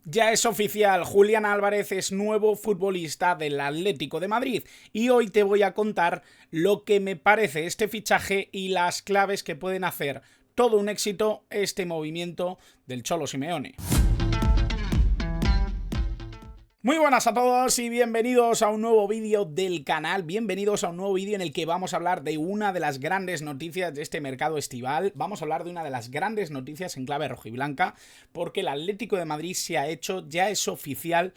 Ya es oficial, Julián Álvarez es nuevo futbolista del Atlético de Madrid y hoy te voy a contar lo que me parece este fichaje y las claves que pueden hacer todo un éxito este movimiento del Cholo Simeone. Muy buenas a todos y bienvenidos a un nuevo vídeo del canal, bienvenidos a un nuevo vídeo en el que vamos a hablar de una de las grandes noticias de este mercado estival, vamos a hablar de una de las grandes noticias en clave rojiblanca, porque el Atlético de Madrid se ha hecho, ya es oficial,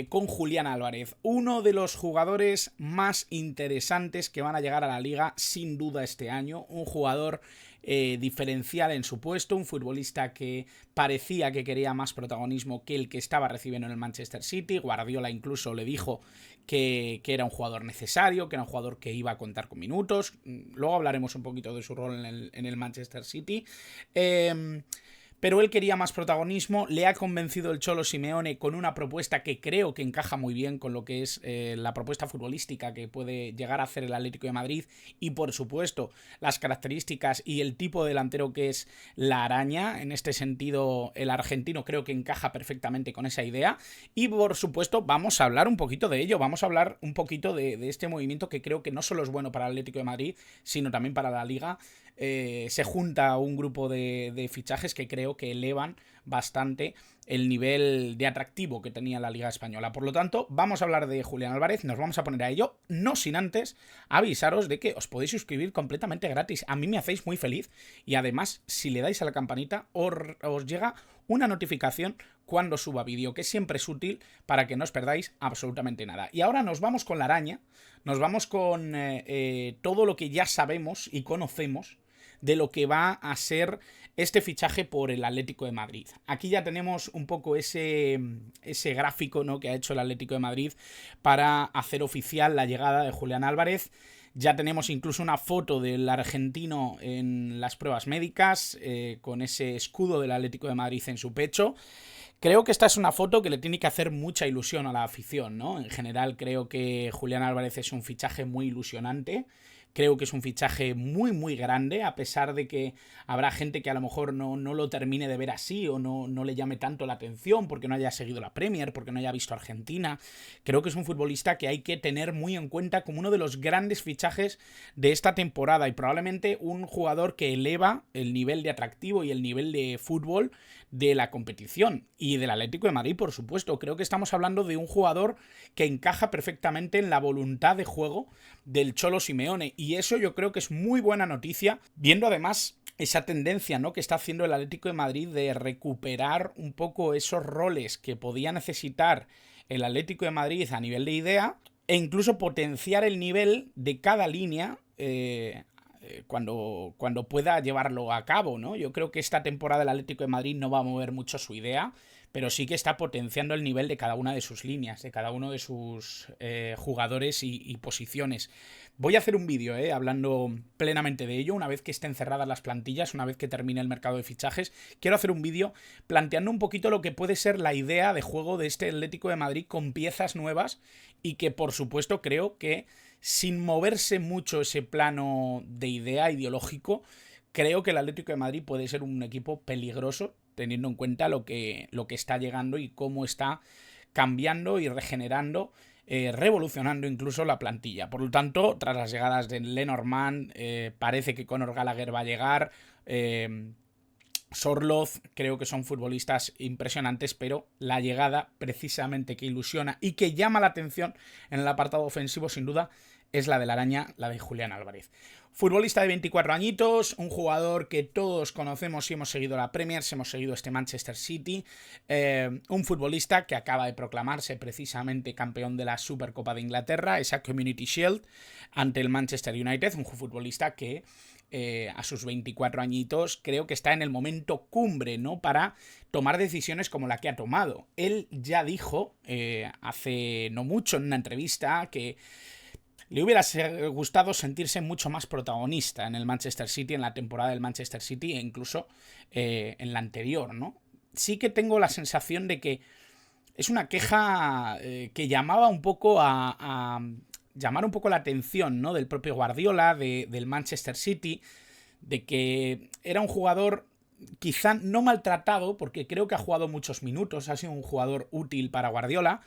con Julián Álvarez, uno de los jugadores más interesantes que van a llegar a la liga sin duda este año, un jugador diferencial en su puesto, un futbolista que parecía que quería más protagonismo que el que estaba recibiendo en el Manchester City. Guardiola incluso le dijo que era un jugador necesario, que era un jugador que iba a contar con minutos. Luego hablaremos un poquito de su rol en el Manchester City. Pero él quería más protagonismo, le ha convencido el Cholo Simeone con una propuesta que creo que encaja muy bien con lo que es la propuesta futbolística que puede llegar a hacer el Atlético de Madrid y por supuesto las características y el tipo de delantero que es la araña. En este sentido el argentino creo que encaja perfectamente con esa idea y por supuesto vamos a hablar un poquito de ello, vamos a hablar un poquito de este movimiento que creo que no solo es bueno para el Atlético de Madrid sino también para la Liga. Se junta un grupo de fichajes que creo que elevan bastante el nivel de atractivo que tenía la Liga Española. Por lo tanto, vamos a hablar de Julián Álvarez, nos vamos a poner a ello, no sin antes avisaros de que os podéis suscribir completamente gratis. A mí me hacéis muy feliz y además, si le dais a la campanita, os llega una notificación cuando suba vídeo, que siempre es útil para que no os perdáis absolutamente nada. Y ahora nos vamos con la araña, nos vamos con todo lo que ya sabemos y conocemos de lo que va a ser este fichaje por el Atlético de Madrid. Aquí ya tenemos un poco ese gráfico, ¿no?, que ha hecho el Atlético de Madrid para hacer oficial la llegada de Julián Álvarez. Ya tenemos incluso una foto del argentino en las pruebas médicas, con ese escudo del Atlético de Madrid en su pecho. Creo que esta es una foto que le tiene que hacer mucha ilusión a la afición, ¿no? En general creo que Julián Álvarez es un fichaje muy ilusionante. Creo que es un fichaje muy muy grande, a pesar de que habrá gente que a lo mejor no lo termine de ver así o no le llame tanto la atención porque no haya seguido la Premier, porque no haya visto Argentina. Creo que es un futbolista que hay que tener muy en cuenta como uno de los grandes fichajes de esta temporada y probablemente un jugador que eleva el nivel de atractivo y el nivel de fútbol de la competición y del Atlético de Madrid, por supuesto. Creo que estamos hablando de un jugador que encaja perfectamente en la voluntad de juego del Cholo Simeone y eso yo creo que es muy buena noticia, viendo además esa tendencia, ¿no?, que está haciendo el Atlético de Madrid de recuperar un poco esos roles que podía necesitar el Atlético de Madrid a nivel de idea e incluso potenciar el nivel de cada línea cuando pueda llevarlo a cabo, ¿no? Yo creo que esta temporada el Atlético de Madrid no va a mover mucho su idea, pero sí que está potenciando el nivel de cada una de sus líneas, de cada uno de sus jugadores y posiciones. Voy a hacer un vídeo hablando plenamente de ello, una vez que estén cerradas las plantillas, una vez que termine el mercado de fichajes. Quiero hacer un vídeo planteando un poquito lo que puede ser la idea de juego de este Atlético de Madrid con piezas nuevas y que por supuesto creo que sin moverse mucho ese plano de idea ideológico, creo que el Atlético de Madrid puede ser un equipo peligroso teniendo en cuenta lo que está llegando y cómo está cambiando y regenerando, revolucionando incluso la plantilla. Por lo tanto, tras las llegadas de Lenormand, parece que Conor Gallagher va a llegar, Sorloth, creo que son futbolistas impresionantes, pero la llegada precisamente que ilusiona y que llama la atención en el apartado ofensivo sin duda es la de la araña, la de Julián Álvarez. Futbolista de 24 añitos, un jugador que todos conocemos y hemos seguido la Premier, hemos seguido este Manchester City, un futbolista que acaba de proclamarse precisamente campeón de la Supercopa de Inglaterra, esa Community Shield, ante el Manchester United, un futbolista que a sus 24 añitos creo que está en el momento cumbre, ¿no?, para tomar decisiones como la que ha tomado. Él ya dijo hace no mucho en una entrevista que le hubiera gustado sentirse mucho más protagonista en el Manchester City, en la temporada del Manchester City e incluso en la anterior, ¿no? Sí que tengo la sensación de que es una queja que llamaba un poco a llamar un poco la atención, ¿no?, del propio Guardiola, del Manchester City, de que era un jugador quizá no maltratado, porque creo que ha jugado muchos minutos, ha sido un jugador útil para Guardiola,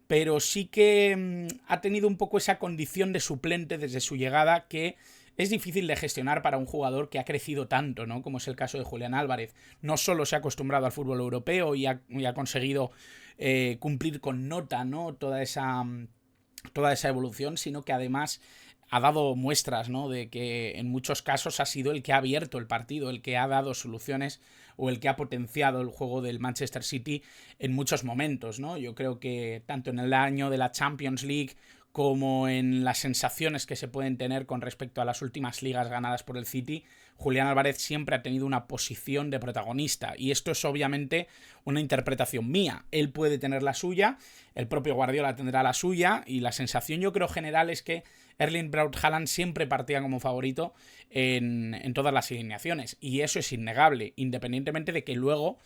pero sí que ha tenido un poco esa condición de suplente desde su llegada que es difícil de gestionar para un jugador que ha crecido tanto, ¿no? Como es el caso de Julián Álvarez. No solo se ha acostumbrado al fútbol europeo y ha conseguido cumplir con nota, ¿no? Toda esa evolución, sino que además ha dado muestras, ¿no? De que en muchos casos ha sido el que ha abierto el partido, el que ha dado soluciones o el que ha potenciado el juego del Manchester City en muchos momentos, ¿no? Yo creo que tanto en el año de la Champions League como en las sensaciones que se pueden tener con respecto a las últimas ligas ganadas por el City, Julián Álvarez siempre ha tenido una posición de protagonista, y esto es obviamente una interpretación mía. Él puede tener la suya, el propio Guardiola tendrá la suya, y la sensación yo creo general es que Erling Braut Haaland siempre partía como favorito en todas las alineaciones, y eso es innegable, independientemente de que luego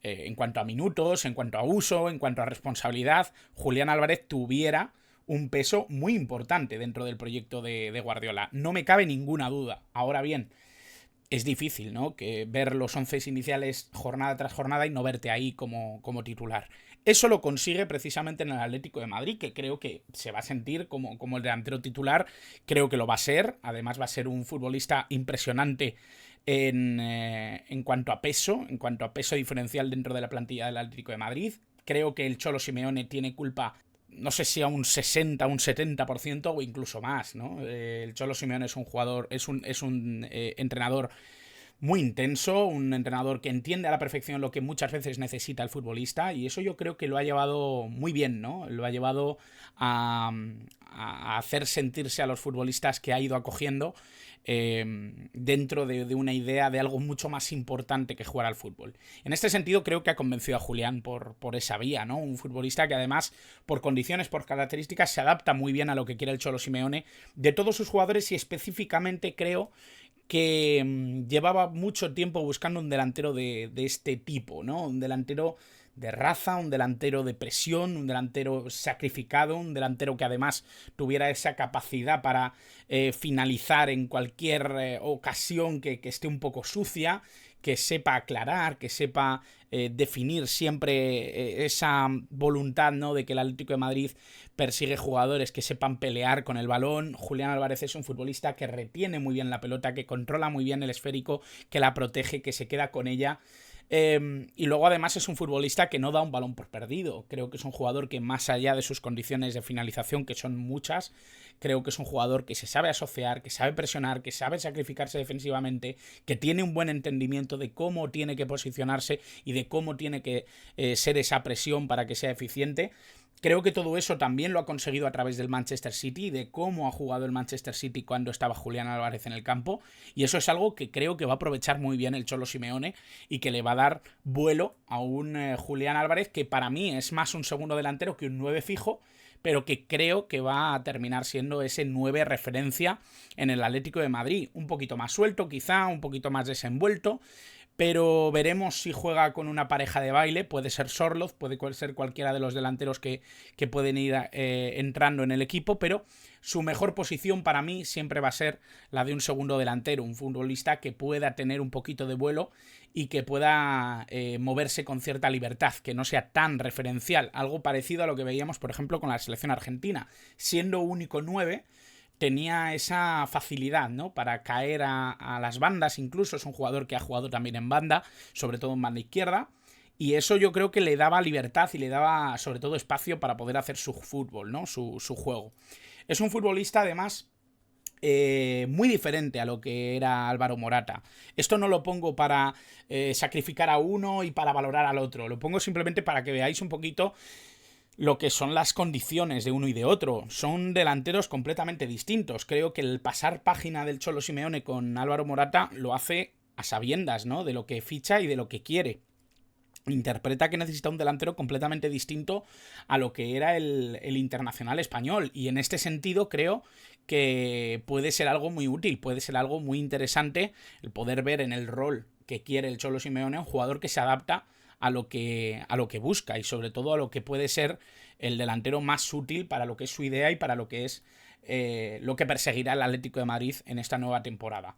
en cuanto a minutos, en cuanto a uso, en cuanto a responsabilidad, Julián Álvarez tuviera un peso muy importante dentro del proyecto de Guardiola. No me cabe ninguna duda. Ahora bien, es difícil, ¿no? Que ver los 11 iniciales jornada tras jornada y no verte ahí como titular. Eso lo consigue precisamente en el Atlético de Madrid, que creo que se va a sentir como el delantero titular. Creo que lo va a ser. Además va a ser un futbolista impresionante en cuanto a peso diferencial dentro de la plantilla del Atlético de Madrid. Creo que el Cholo Simeone tiene culpa, no sé si a un 60, un 70% o incluso más, ¿no? El Cholo Simeone es un jugador, es un entrenador muy intenso, un entrenador que entiende a la perfección lo que muchas veces necesita el futbolista, y eso yo creo que lo ha llevado muy bien, ¿no? Lo ha llevado a hacer sentirse a los futbolistas que ha ido acogiendo dentro de una idea de algo mucho más importante que jugar al fútbol. En este sentido creo que ha convencido a Julián por esa vía, ¿no? Un futbolista que además por condiciones, por características se adapta muy bien a lo que quiere el Cholo Simeone de todos sus jugadores, y específicamente creo que llevaba mucho tiempo buscando un delantero de este tipo, ¿no? Un delantero de raza, un delantero de presión, un delantero sacrificado, un delantero que además tuviera esa capacidad para finalizar en cualquier ocasión que esté un poco sucia, que sepa aclarar, que sepa definir siempre esa voluntad, ¿no? De que el Atlético de Madrid persigue jugadores que sepan pelear con el balón. Julián Álvarez es un futbolista que retiene muy bien la pelota, que controla muy bien el esférico, que la protege, que se queda con ella. Y luego además es un futbolista que no da un balón por perdido. Creo que es un jugador que, más allá de sus condiciones de finalización, que son muchas, creo que es un jugador que se sabe asociar, que sabe presionar, que sabe sacrificarse defensivamente, que tiene un buen entendimiento de cómo tiene que posicionarse y de cómo tiene que ser esa presión para que sea eficiente. Creo que todo eso también lo ha conseguido a través del Manchester City, de cómo ha jugado el Manchester City cuando estaba Julián Álvarez en el campo, y eso es algo que creo que va a aprovechar muy bien el Cholo Simeone y que le va a dar vuelo a un Julián Álvarez que para mí es más un segundo delantero que un 9 fijo, pero que creo que va a terminar siendo ese 9 referencia en el Atlético de Madrid. Un poquito más suelto quizá, un poquito más desenvuelto, pero veremos si juega con una pareja de baile. Puede ser Sorloth, puede ser cualquiera de los delanteros que pueden ir entrando en el equipo, pero su mejor posición para mí siempre va a ser la de un segundo delantero, un futbolista que pueda tener un poquito de vuelo y que pueda moverse con cierta libertad, que no sea tan referencial, algo parecido a lo que veíamos por ejemplo con la selección argentina. Siendo único 9, tenía esa facilidad, ¿no? Para caer a las bandas. Incluso es un jugador que ha jugado también en banda, sobre todo en banda izquierda, y eso yo creo que le daba libertad y le daba sobre todo espacio para poder hacer su fútbol, ¿no? Su juego. Es un futbolista además muy diferente a lo que era Álvaro Morata. Esto no lo pongo para sacrificar a uno y para valorar al otro, lo pongo simplemente para que veáis un poquito lo que son las condiciones de uno y de otro. Son delanteros completamente distintos. Creo que el pasar página del Cholo Simeone con Álvaro Morata lo hace a sabiendas, ¿no? De lo que ficha y de lo que quiere. Interpreta que necesita un delantero completamente distinto a lo que era el internacional español, y en este sentido creo que puede ser algo muy útil, puede ser algo muy interesante el poder ver en el rol que quiere el Cholo Simeone un jugador que se adapta a lo que busca, y sobre todo a lo que puede ser el delantero más útil para lo que es su idea y para lo que es lo que perseguirá el Atlético de Madrid en esta nueva temporada.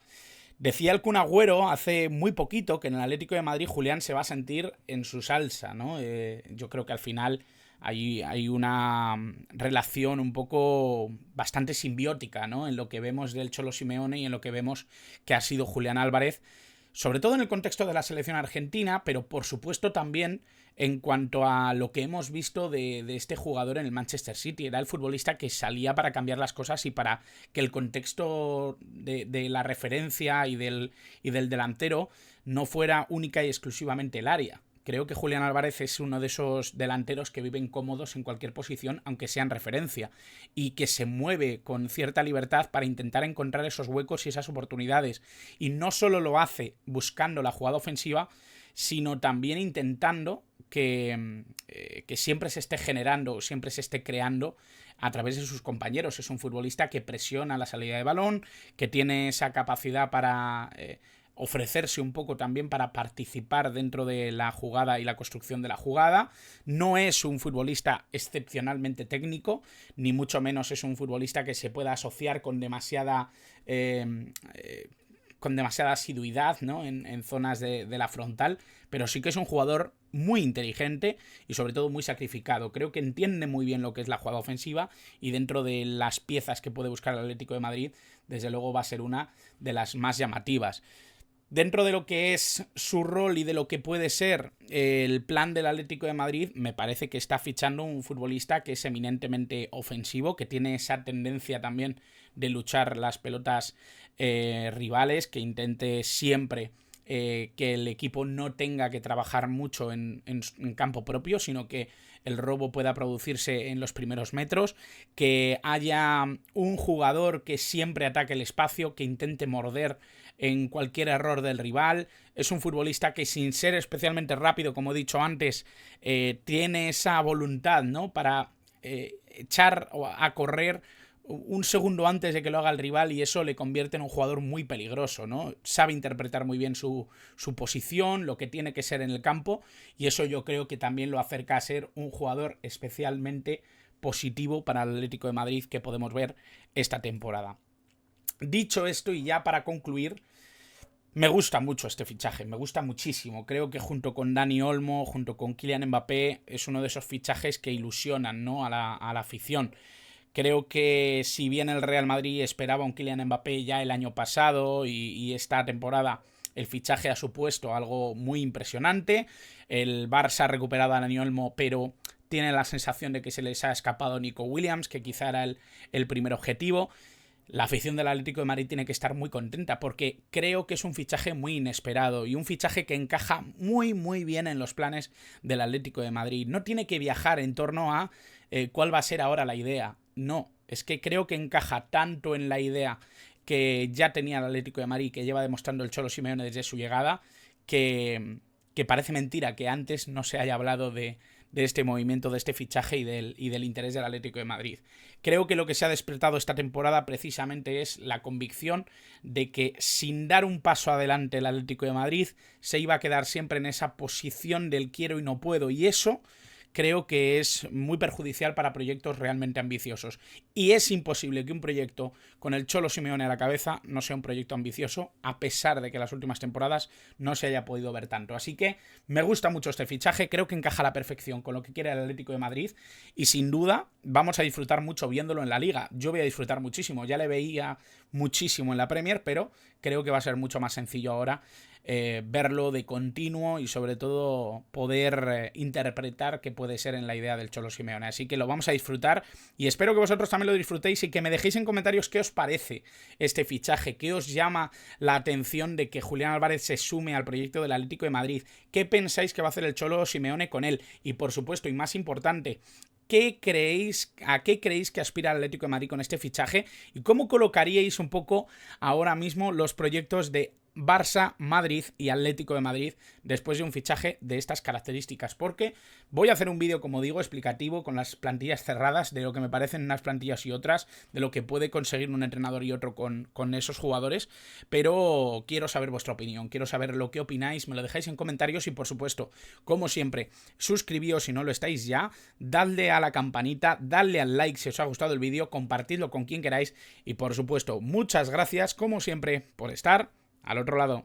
Decía el Kun Agüero hace muy poquito que en el Atlético de Madrid Julián se va a sentir en su salsa, ¿no? Yo creo que al final hay una relación un poco bastante simbiótica, ¿no? En lo que vemos del Cholo Simeone y en lo que vemos que ha sido Julián Álvarez, sobre todo en el contexto de la selección argentina, pero por supuesto también en cuanto a lo que hemos visto de este jugador en el Manchester City. Era el futbolista que salía para cambiar las cosas y para que el contexto de la referencia y del delantero no fuera única y exclusivamente el área. Creo que Julián Álvarez es uno de esos delanteros que viven cómodos en cualquier posición, aunque sean referencia, y que se mueve con cierta libertad para intentar encontrar esos huecos y esas oportunidades. Y no solo lo hace buscando la jugada ofensiva, sino también intentando que siempre se esté generando, siempre se esté creando a través de sus compañeros. Es un futbolista que presiona la salida de balón, que tiene esa capacidad para ofrecerse un poco también para participar dentro de la jugada y la construcción de la jugada. No es un futbolista excepcionalmente técnico, ni mucho menos es un futbolista que se pueda asociar con demasiada asiduidad, ¿no? en zonas de la frontal, pero sí que es un jugador muy inteligente y sobre todo muy sacrificado. Creo que entiende muy bien lo que es la jugada ofensiva y dentro de las piezas que puede buscar el Atlético de Madrid, desde luego va a ser una de las más llamativas. Dentro de lo que es su rol y de lo que puede ser el plan del Atlético de Madrid, me parece que está fichando un futbolista que es eminentemente ofensivo, que tiene esa tendencia también de luchar las pelotas rivales, que intente siempre que el equipo no tenga que trabajar mucho en campo propio, sino que el robo pueda producirse en los primeros metros, que haya un jugador que siempre ataque el espacio, que intente morder en cualquier error del rival. Es un futbolista que, sin ser especialmente rápido, como he dicho antes, tiene esa voluntad, ¿no? Para echar a correr un segundo antes de que lo haga el rival, y eso le convierte en un jugador muy peligroso, ¿no? Sabe interpretar muy bien su posición, lo que tiene que ser en el campo, y eso yo creo que también lo acerca a ser un jugador especialmente positivo para el Atlético de Madrid que podemos ver esta temporada. Dicho esto, y ya para concluir, me gusta mucho este fichaje, me gusta muchísimo. Creo que junto con Dani Olmo, junto con Kylian Mbappé, es uno de esos fichajes que ilusionan, ¿no? a la afición. Creo que si bien el Real Madrid esperaba un Kylian Mbappé ya el año pasado y esta temporada el fichaje ha supuesto algo muy impresionante, el Barça ha recuperado a Dani Olmo, pero tiene la sensación de que se les ha escapado Nico Williams, que quizá era el primer objetivo. La afición del Atlético de Madrid tiene que estar muy contenta porque creo que es un fichaje muy inesperado y un fichaje que encaja muy muy bien en los planes del Atlético de Madrid. No tiene que viajar en torno a cuál va a ser ahora la idea. No, es que creo que encaja tanto en la idea que ya tenía el Atlético de Madrid, que lleva demostrando el Cholo Simeone desde su llegada, que parece mentira que antes no se haya hablado de este movimiento, de este fichaje y del interés del Atlético de Madrid. Creo que lo que se ha despertado esta temporada precisamente es la convicción de que sin dar un paso adelante el Atlético de Madrid se iba a quedar siempre en esa posición del quiero y no puedo, y eso creo que es muy perjudicial para proyectos realmente ambiciosos. Y es imposible que un proyecto con el Cholo Simeone a la cabeza no sea un proyecto ambicioso, a pesar de que en las últimas temporadas no se haya podido ver tanto. Así que me gusta mucho este fichaje, creo que encaja a la perfección con lo que quiere el Atlético de Madrid y sin duda vamos a disfrutar mucho viéndolo en la Liga. Yo voy a disfrutar muchísimo, ya le veía muchísimo en la Premier, pero creo que va a ser mucho más sencillo ahora verlo de continuo y sobre todo poder interpretar qué puede ser en la idea del Cholo Simeone. Así que lo vamos a disfrutar y espero que vosotros también lo disfrutéis y que me dejéis en comentarios qué os parece este fichaje, qué os llama la atención de que Julián Álvarez se sume al proyecto del Atlético de Madrid, qué pensáis que va a hacer el Cholo Simeone con él y por supuesto y más importante, ¿a qué creéis que aspira el Atlético de Madrid con este fichaje? ¿Y cómo colocaríais un poco ahora mismo los proyectos de Barça, Madrid y Atlético de Madrid después de un fichaje de estas características? Porque voy a hacer un vídeo, como digo, explicativo con las plantillas cerradas de lo que me parecen unas plantillas y otras, de lo que puede conseguir un entrenador y otro con esos jugadores, pero quiero saber vuestra opinión, quiero saber lo que opináis, me lo dejáis en comentarios y por supuesto, como siempre, suscribíos si no lo estáis ya, dadle a la campanita, dadle al like si os ha gustado el vídeo, compartidlo con quien queráis y por supuesto, muchas gracias como siempre por estar al otro lado.